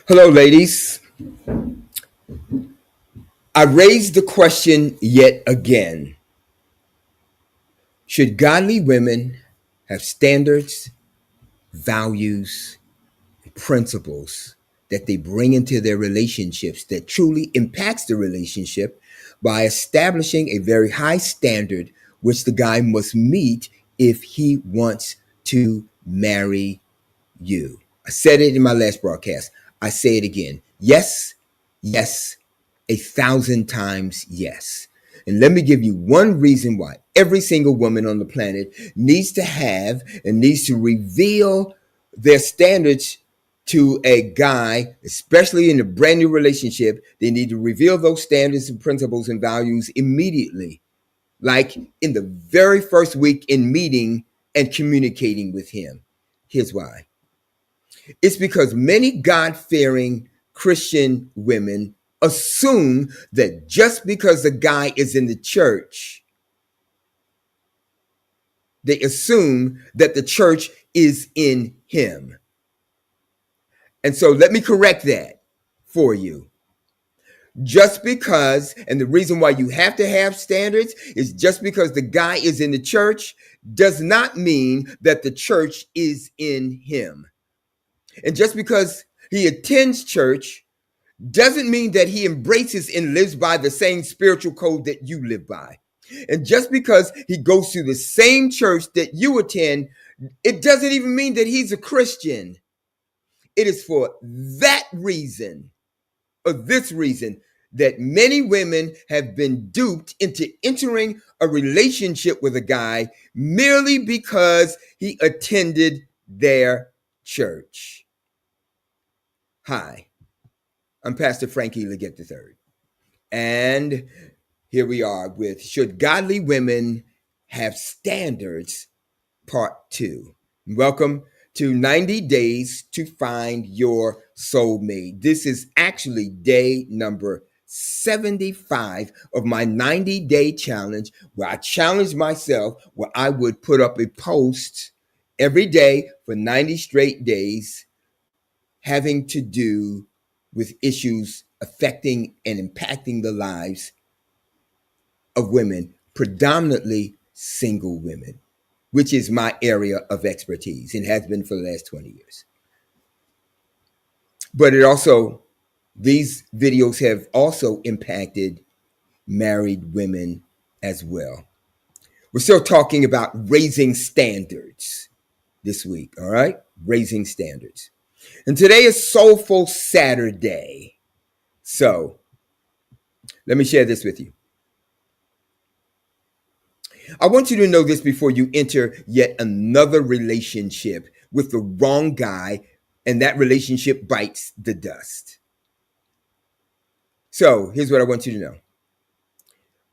Hello, ladies. I raised the question yet again. Should godly women have standards, values, and principles that they bring into their relationships that truly impacts the relationship by establishing a very high standard which the guy must meet if he wants to marry you? I said it in my last broadcast. I say it again. Yes, yes, 1,000 times yes. And let me give you one reason why every single woman on the planet needs to have and needs to reveal their standards to a guy, especially in a brand new relationship. They need to reveal those standards and principles and values immediately, like in the very first week in meeting and communicating with him. Here's why. It's because many God fearing Christian women assume that just because the guy is in the church, they assume that the church is in him. And so let me correct that for you. Just because, and the reason why you have to have standards is just because the guy is in the church does not mean that the church is in him. And just because he attends church doesn't mean that he embraces and lives by the same spiritual code that you live by. And just because he goes to the same church that you attend, it doesn't even mean that he's a Christian. It is for that reason, or this reason, that many women have been duped into entering a relationship with a guy merely because he attended their church. Hi, I'm Pastor Frankie Legette III. And here we are with Should Godly Women Have Standards, Part 2. Welcome to 90 Days to Find Your Soulmate. This is actually day number 75 of my 90-day challenge, where I challenged myself where I would put up a post every day for 90 straight days having to do with issues affecting and impacting the lives of women, predominantly single women, which is my area of expertise and has been for the last 20 years. But these videos have also impacted married women as well. We're still talking about raising standards this week, all right? Raising standards. And today is Soulful Saturday. So let me share this with you. I want you to know this before you enter yet another relationship with the wrong guy, and that relationship bites the dust. So here's what I want you to know.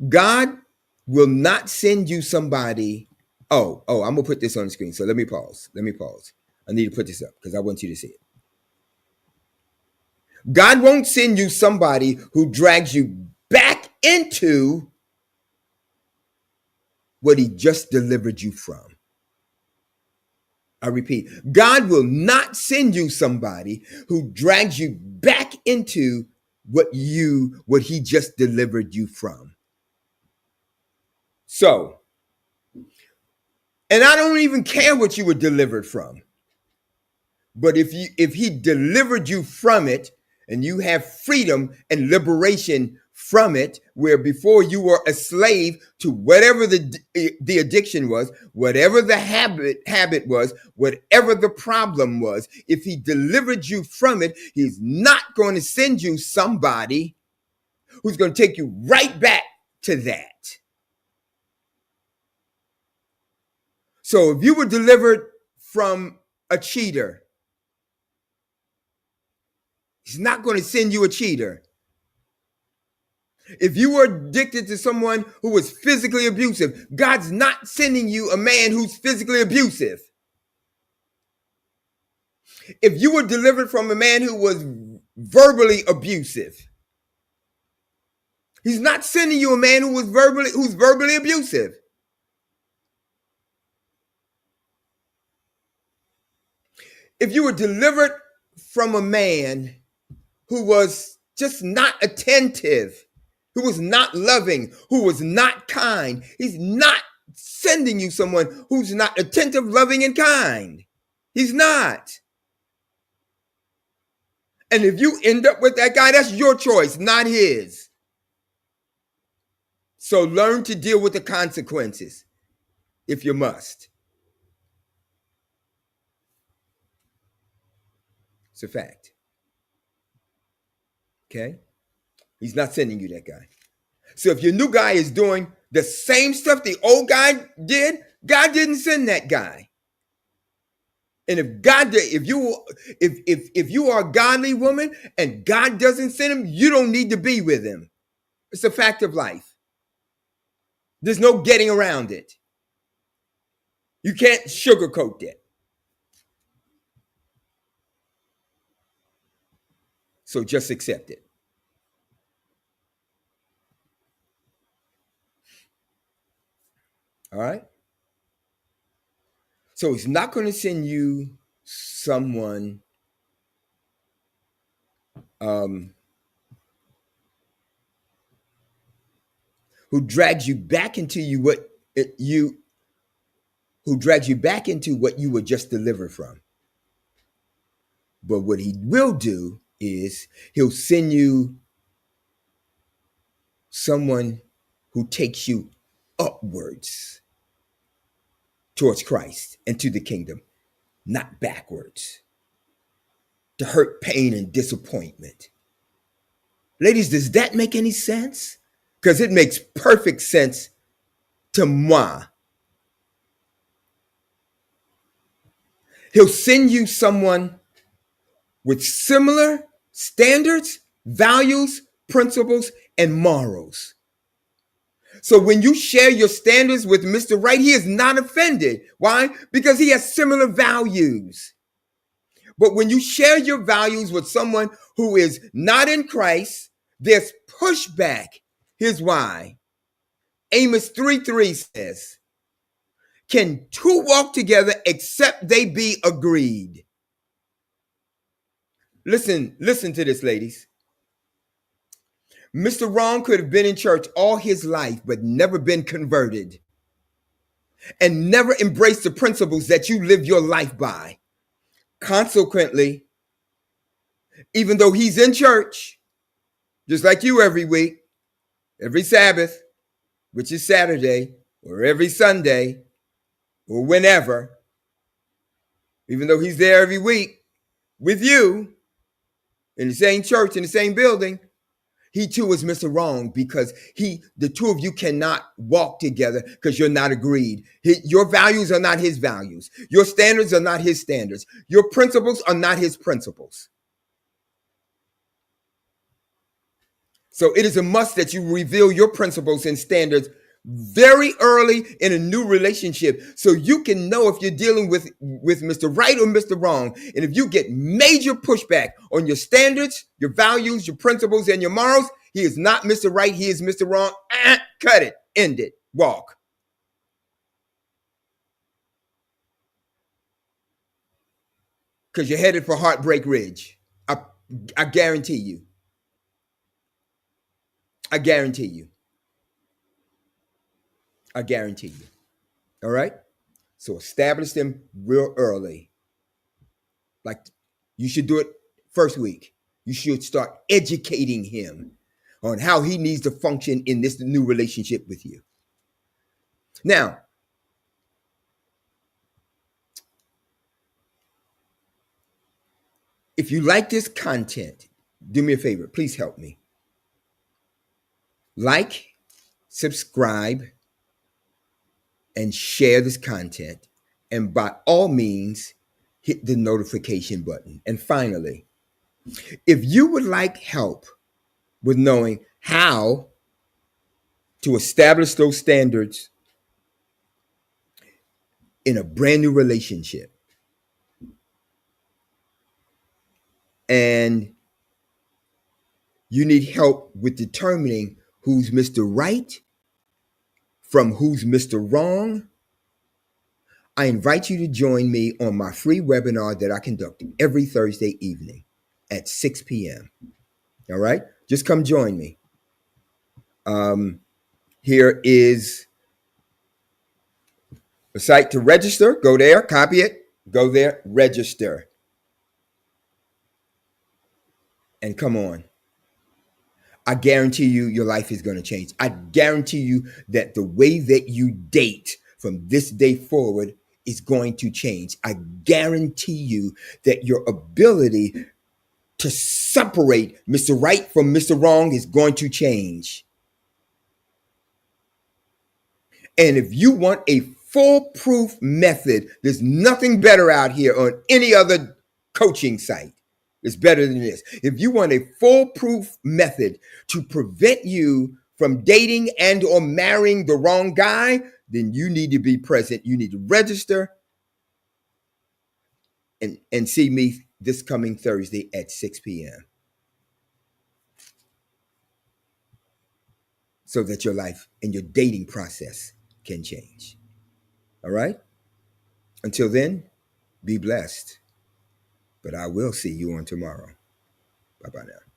God will not send you somebody. I'm going to put this on the screen. So let me pause. I need to put this up because I want you to see it. God won't send you somebody who drags you back into what he just delivered you from. I repeat, God will not send you somebody who drags you back into what he just delivered you from. So, and I don't even care what you were delivered from. But if he delivered you from it and you have freedom and liberation from it, where before you were a slave to whatever the addiction was, whatever the habit was, whatever the problem was, if he delivered you from it, he's not going to send you somebody who's going to take you right back to that. So if you were delivered from a cheater, he's not going to send you a cheater. If you were addicted to someone who was physically abusive, God's not sending you a man who's physically abusive. If you were delivered from a man who was verbally abusive, he's not sending you a man who's verbally abusive. If you were delivered from a man who was just not attentive, who was not loving, who was not kind. He's not sending you someone who's not attentive, loving, and kind. He's not. And if you end up with that guy, that's your choice, not his. So learn to deal with the consequences if you must. It's a fact. Okay? He's not sending you that guy. So if your new guy is doing the same stuff the old guy did, God didn't send that guy. And if God did, if you are a godly woman and God doesn't send him, you don't need to be with him. It's a fact of life. There's no getting around it. You can't sugarcoat that. So just accept it. All right? So he's not going to send you someone who drags you back into what you were just delivered from. But what he will do is he'll send you someone who takes you upwards towards Christ and to the kingdom, not backwards, to hurt, pain, and disappointment. Ladies, does that make any sense? Because it makes perfect sense to moi. He'll send you someone with similar standards, values, principles, and morals. So when you share your standards with Mr. Right, he is not offended. Why? Because he has similar values. But when you share your values with someone who is not in Christ, there's pushback. Here's why. Amos 3:3 says, "Can two walk together except they be agreed?" Listen to this, ladies. Mr. Wrong could have been in church all his life, but never been converted and never embraced the principles that you live your life by. Consequently, even though he's in church, just like you every week, every Sabbath, which is Saturday, or every Sunday, or whenever, even though he's there every week with you in the same church, in the same building, he too is Mr. Wrong because the two of you cannot walk together because you're not agreed. Your values are not his values. Your standards are not his standards. Your principles are not his principles. So it is a must that you reveal your principles and standards very early in a new relationship so you can know if you're dealing with Mr. Right or Mr. Wrong. And if you get major pushback on your standards, your values, your principles, and your morals, he is not Mr. Right, he is Mr. Wrong. Cut it, end it, walk. Because you're headed for Heartbreak Ridge. I guarantee you. I guarantee you. I guarantee you. All right? So establish them real early. Like you should do it first week. You should start educating him on how he needs to function in this new relationship with you. Now, if you like this content, do me a favor. Please help me. Like, subscribe, and share this content. And by all means, hit the notification button. And finally, if you would like help with knowing how to establish those standards in a brand new relationship, and you need help with determining who's Mr. Right from who's Mr. Wrong, I invite you to join me on my free webinar that I conduct every Thursday evening at 6 p.m. All right? Just come join me. Here is the site to register. Go there, copy it, go there, register, and come on. I guarantee you your life is going to change. I guarantee you that the way that you date from this day forward is going to change. I guarantee you that your ability to separate Mr. Right from Mr. Wrong is going to change. And if you want a foolproof method, there's nothing better out here on any other coaching site. It's better than this. If you want a foolproof method to prevent you from dating and or marrying the wrong guy, then you need to be present. You need to register and see me this coming Thursday at 6 p.m. so that your life and your dating process can change. All right? Until then, be blessed. But I will see you on tomorrow. Bye-bye now.